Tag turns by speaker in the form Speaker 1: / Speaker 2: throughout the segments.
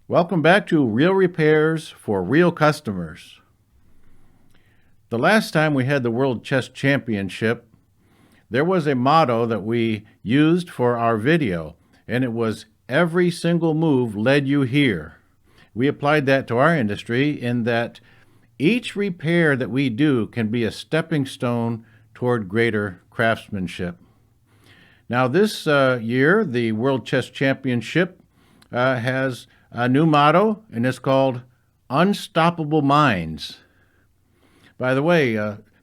Speaker 1: Welcome back to Real Repairs for Real Customers. The last time we had the World Chess Championship, there was a motto that we used for our video, and it was, "Every single move led you here." We applied that to our industry in that each repair that we do can be a stepping stone toward greater craftsmanship. Now this year, the World Chess Championship has a new motto, and it's called Unstoppable Minds. By the way,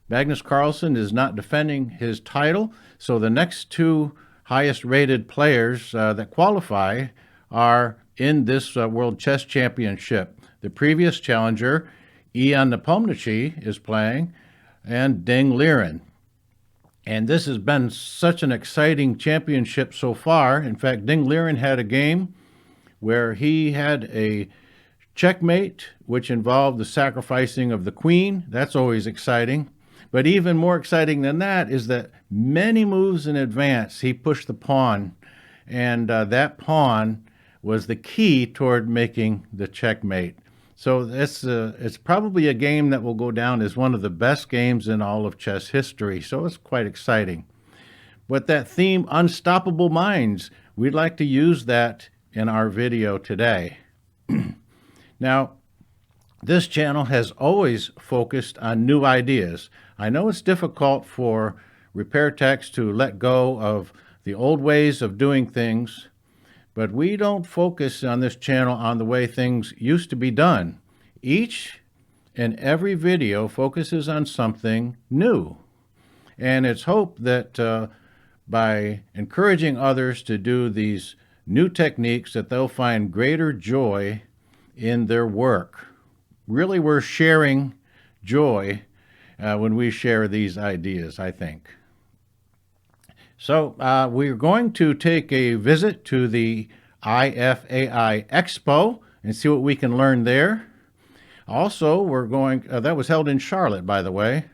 Speaker 1: Magnus Carlsen is not defending his title, so the next two highest rated players that qualify are in this World Chess Championship. The previous challenger, Ian Nepomniachtchi, is playing, and Ding Liren. And this has been such an exciting championship so far. In fact, Ding Liren had a game where he had a checkmate, which involved the sacrificing of the queen. That's always exciting. But even more exciting than that is that many moves in advance, he pushed the pawn, and that pawn was the key toward making the checkmate. So it's probably a game that will go down as one of the best games in all of chess history. So it's quite exciting. But that theme, Unstoppable Minds, we'd like to use that in our video today. Now, this channel has always focused on new ideas. I know it's difficult for repair techs to let go of the old ways of doing things, but we don't focus on this channel on the way things used to be done. Each and every video focuses on something new. And it's hoped that by encouraging others to do these new techniques, that they'll find greater joy in their work. Really, we're sharing joy when we share these ideas, I think. So we're going to take a visit to the IFAI Expo and see what we can learn there. Also, we're going, that was held in Charlotte, by the way,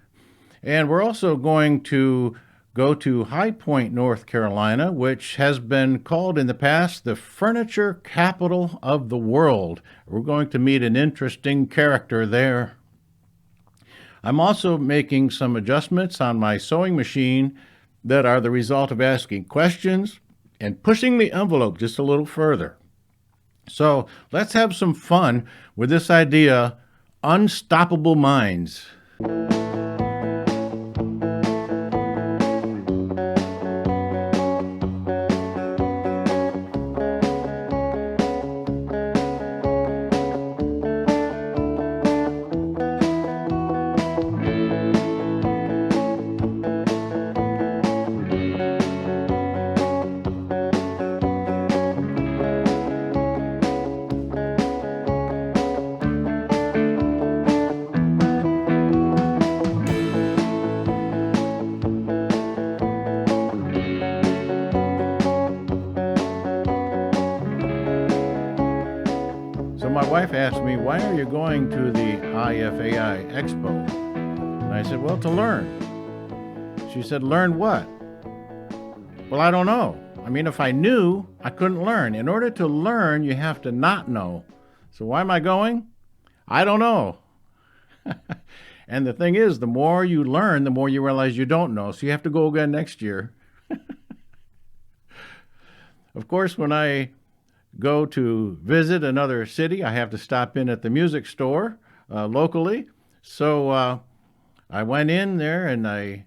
Speaker 1: and we're also going to go to High Point, North Carolina, which has been called in the past the furniture capital of the world. We're going to meet an interesting character there. I'm also making some adjustments on my sewing machine that are the result of asking questions and pushing the envelope just a little further. So let's have some fun with this idea, Unstoppable Minds. My wife asked me, "Why are you going to the IFAI Expo?" And I said, "Well, to learn." She said, "Learn what?" Well, I don't know. I mean, if I knew, I couldn't learn. In order to learn, you have to not know. So why am I going? I don't know. And the thing is, the more you learn, the more you realize you don't know. So you have to go again next year. Of course, when I go to visit another city, I have to stop in at the music store locally. So I went in there and I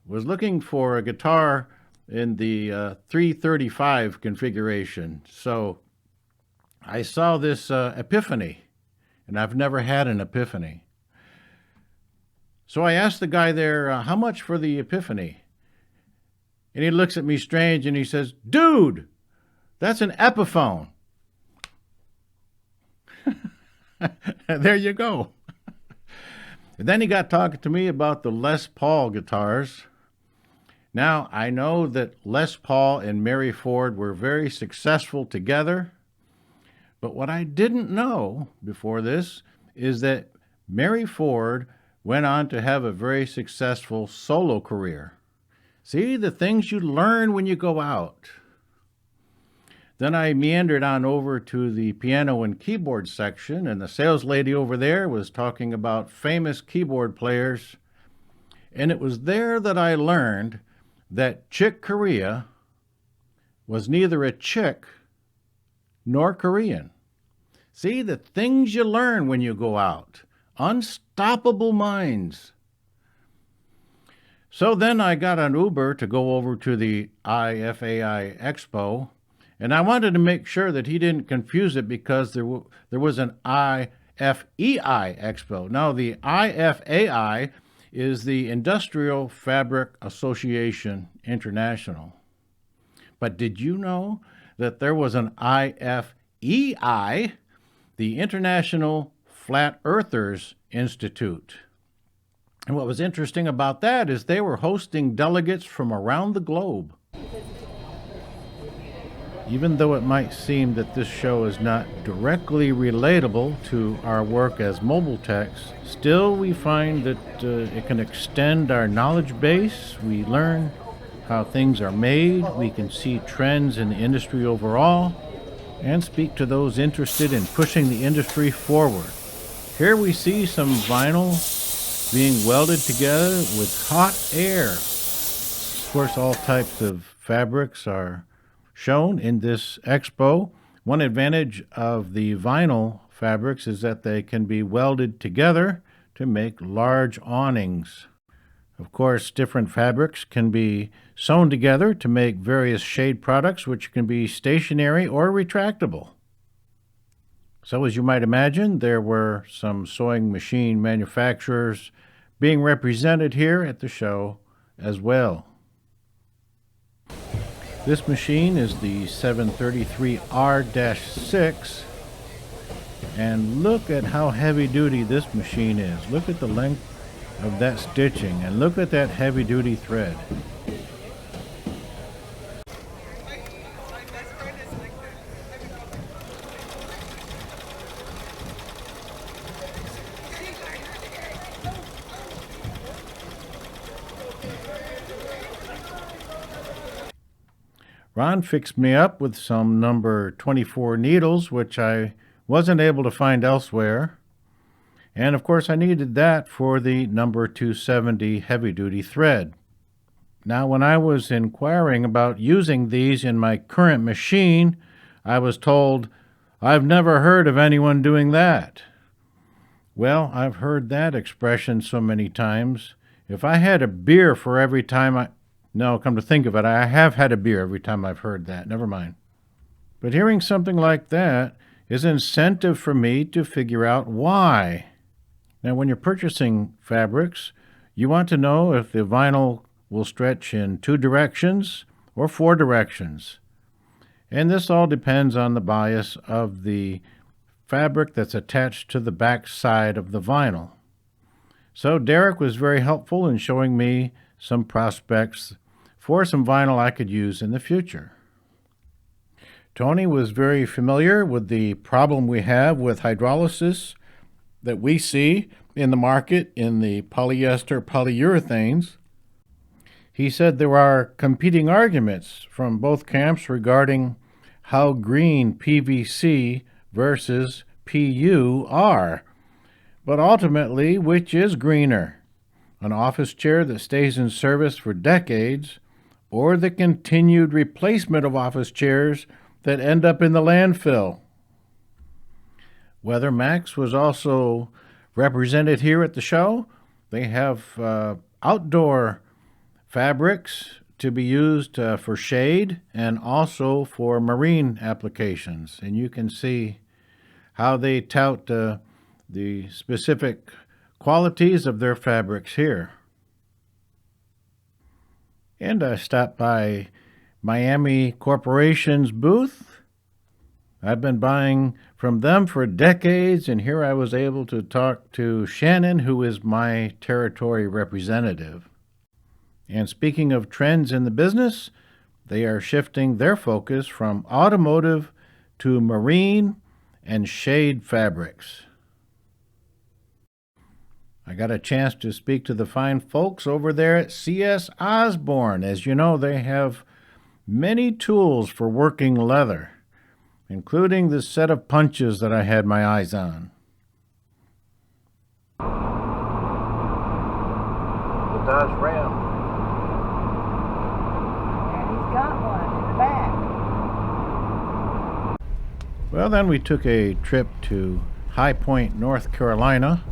Speaker 1: was looking for a guitar in the 335 configuration. So I saw this Epiphany, and I've never had an Epiphany. So I asked the guy there, how much for the Epiphany? And he looks at me strange and he says, "Dude, that's an Epiphone." There you go. And then he got talking to me about the Les Paul guitars. Now, I know that Les Paul and Mary Ford were very successful together, but what I didn't know before this is that Mary Ford went on to have a very successful solo career. See, the things you learn when you go out. Then I meandered on over to the piano and keyboard section, and the sales lady over there was talking about famous keyboard players. And it was there that I learned that Chick Corea was neither a chick nor Korean. See, the things you learn when you go out. Unstoppable minds. So then I got an Uber to go over to the IFAI Expo, and I wanted to make sure that he didn't confuse it because there was an IFEI Expo. Now, the IFAI is the Industrial Fabric Association International. But did you know that there was an IFEI, the International Flat Earthers Institute? And what was interesting about that is they were hosting delegates from around the globe. Even though it might seem that this show is not directly relatable to our work as mobile techs, still we find that it can extend our knowledge base. We learn how things are made. We can see trends in the industry overall and speak to those interested in pushing the industry forward. Here we see some vinyl being welded together with hot air. Of course, all types of fabrics are shown in this expo. One advantage of the vinyl fabrics is that they can be welded together to make large awnings. Of course, different fabrics can be sewn together to make various shade products, which can be stationary or retractable. So as you might imagine, there were some sewing machine manufacturers being represented here at the show as well. This machine is the 733R-6, and look at how heavy duty this machine is. Look at the length of that stitching, and look at that heavy duty thread. Ron fixed me up with some number 24 needles, which I wasn't able to find elsewhere. And of course I needed that for the number 270 heavy-duty thread. Now, when I was inquiring about using these in my current machine, I was told, "I've never heard of anyone doing that." Well, I've heard that expression so many times. If I had a beer for every time No, come to think of it, I have had a beer every time I've heard that. Never mind. But hearing something like that is incentive for me to figure out why. Now, when you're purchasing fabrics, you want to know if the vinyl will stretch in 2 directions or 4 directions. And this all depends on the bias of the fabric that's attached to the back side of the vinyl. So Derek was very helpful in showing me some prospects for some vinyl I could use in the future. Tony was very familiar with the problem we have with hydrolysis that we see in the market in the polyester polyurethanes. He said there are competing arguments from both camps regarding how green PVC versus PU are. But ultimately, which is greener? An office chair that stays in service for decades, or the continued replacement of office chairs that end up in the landfill? WeatherMax was also represented here at the show. They have outdoor fabrics to be used for shade and also for marine applications. And you can see how they tout the specific qualities of their fabrics here. And I stopped by Miami Corporation's booth. I've been buying from them for decades, and here I was able to talk to Shannon, who is my territory representative. And speaking of trends in the business, they are shifting their focus from automotive to marine and shade fabrics. I got a chance to speak to the fine folks over there at C.S. Osborne. As you know, they have many tools for working leather. including the set of punches that I had my eyes on. The Dodge Ram.
Speaker 2: And he's got one in the back.
Speaker 1: Well, then we took a trip to High Point, North Carolina,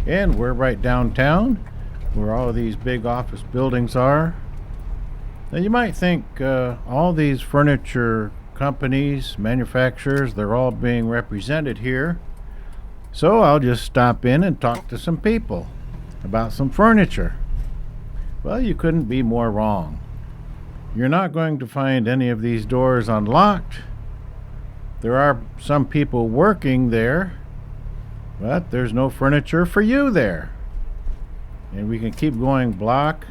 Speaker 1: and we're right downtown where all of these big office buildings are. Now you might think all these furniture companies, manufacturers, they're all being represented here. So I'll just stop in and talk to some people about some furniture. Well, you couldn't be more wrong. You're not going to find any of these doors unlocked. There are some people working there, but there's no furniture for you there. And we can keep going block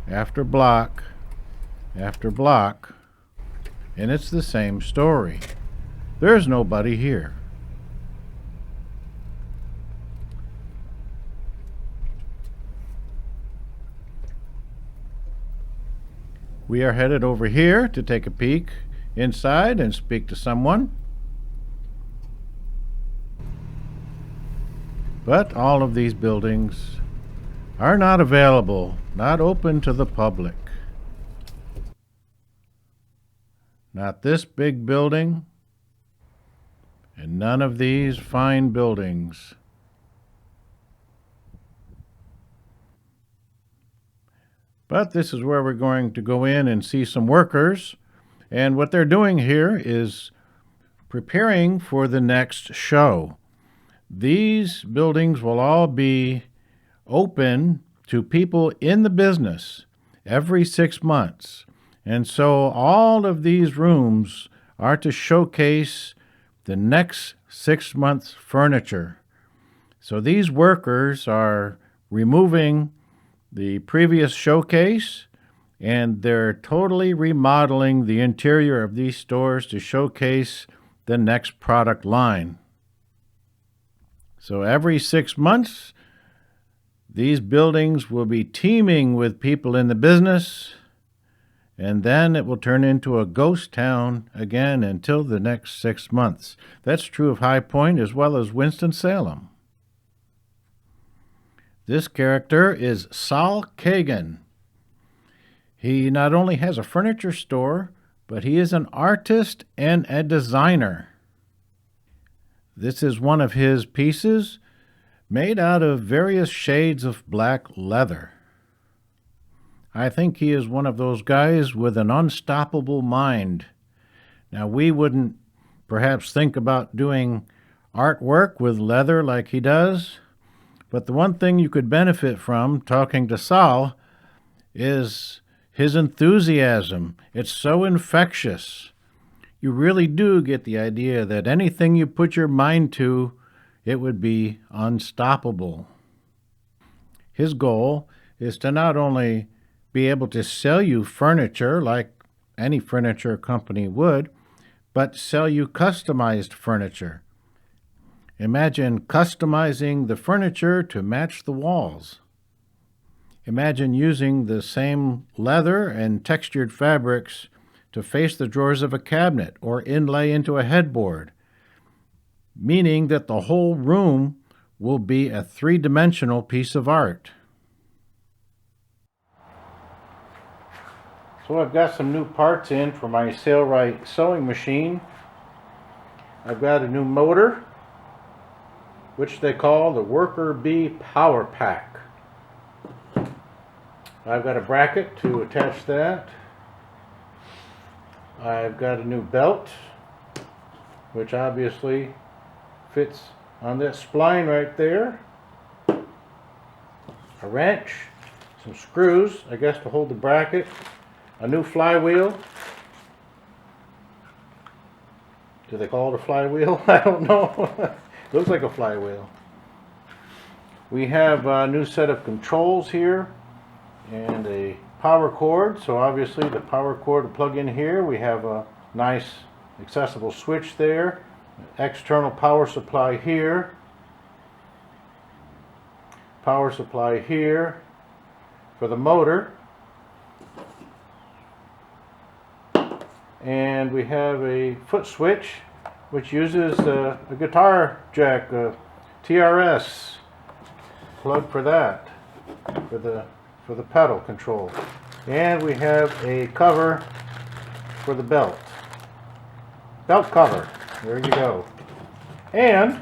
Speaker 1: after block after block, and it's the same story. There's nobody here. We are headed over here to take a peek inside and speak to someone. But all of these buildings are not available, not open to the public. Not this big building, and none of these fine buildings. But this is where we're going to go in and see some workers. And what they're doing here is preparing for the next show. These buildings will all be open to people in the business every 6 months. And so all of these rooms are to showcase the next 6 months' furniture. So these workers are removing the previous showcase, and they're totally remodeling the interior of these stores to showcase the next product line. So every 6 months, these buildings will be teeming with people in the business, and then it will turn into a ghost town again until the next 6 months. That's true of High Point as well as Winston-Salem. This character is Saul Kagan. He not only has a furniture store, but he is an artist and a designer. This is one of his pieces made out of various shades of black leather. I think he is one of those guys with an unstoppable mind. Now, we wouldn't perhaps think about doing artwork with leather like he does, but the one thing you could benefit from talking to Saul is his enthusiasm. It's so infectious. You really do get the idea that anything you put your mind to, it would be unstoppable. His goal is to not only be able to sell you furniture like any furniture company would, but sell you customized furniture. Imagine customizing the furniture to match the walls. Imagine using the same leather and textured fabrics to face the drawers of a cabinet or inlay into a headboard, meaning that the whole room will be a three-dimensional piece of art. So I've got some new parts in for my Sailrite sewing machine. I've got a new motor, which they call the Worker Bee Power Pack. I've got a bracket to attach that. I've got a new belt, which obviously fits on that spline right there. A wrench, some screws, I guess, to hold the bracket. A new flywheel. Do they call it a flywheel? I don't know. Looks like a flywheel. We have a new set of controls here and a power cord. So obviously the power cord to plug in here. We have a nice accessible switch there. External power supply here. Power supply here for the motor. And we have a foot switch which uses a guitar jack, a TRS plug for that, for the pedal control. And we have a cover for the belt cover. There you go. And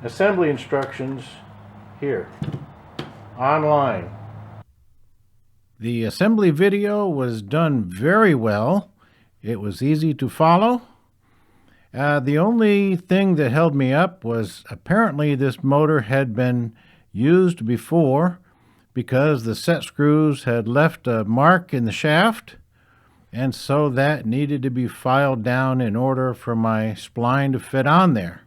Speaker 1: assembly instructions here online. The assembly video was done very well. It was easy to follow. The only thing that held me up was apparently this motor had been used before because the set screws had left a mark in the shaft, and so that needed to be filed down in order for my spline to fit on there.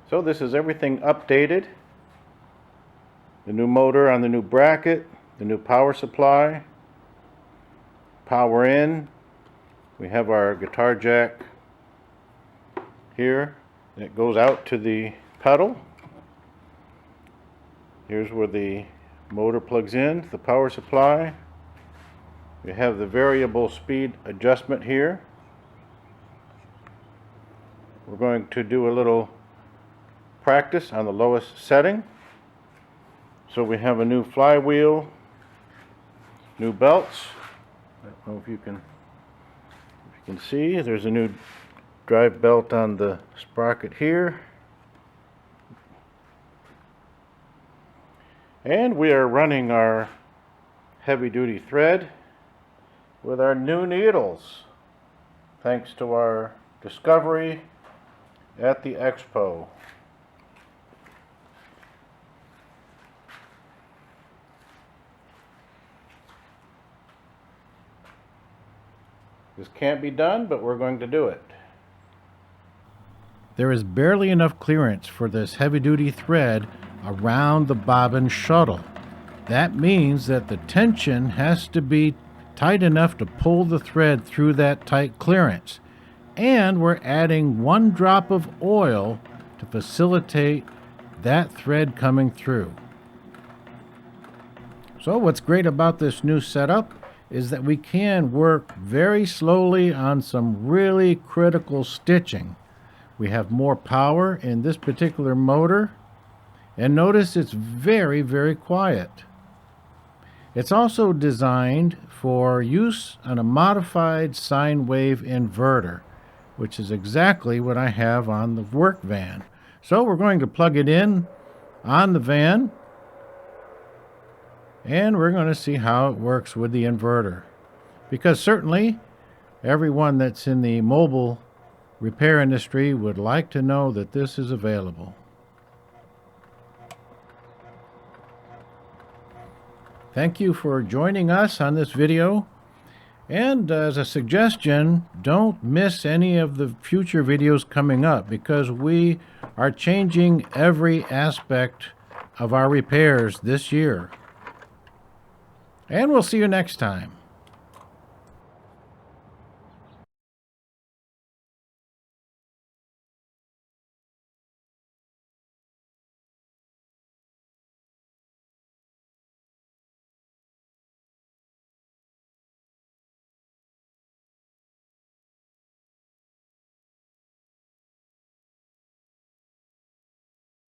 Speaker 1: So this is everything updated. The new motor on the new bracket, the new power supply, power in. We have our guitar jack here. It goes out to the pedal. Here's where the motor plugs in, the power supply. We have the variable speed adjustment here. We're going to do a little practice on the lowest setting. So we have a new flywheel, new belts. I don't know if you can see, there's a new drive belt on the sprocket here. And we are running our heavy-duty thread with our new needles, thanks to our discovery at the Expo. This can't be done, but we're going to do it. There is barely enough clearance for this heavy-duty thread around the bobbin shuttle. That means that the tension has to be tight enough to pull the thread through that tight clearance. And we're adding 1 drop of oil to facilitate that thread coming through. So what's great about this new setup is that we can work very slowly on some really critical stitching. We have more power in this particular motor, and notice it's very, very quiet. It's also designed for use on a modified sine wave inverter, which is exactly what I have on the work van. So we're going to plug it in on the van, and we're going to see how it works with the inverter. Because certainly everyone that's in the mobile repair industry would like to know that this is available. Thank you for joining us on this video. And as a suggestion, don't miss any of the future videos coming up, because we are changing every aspect of our repairs this year. And we'll see you next time.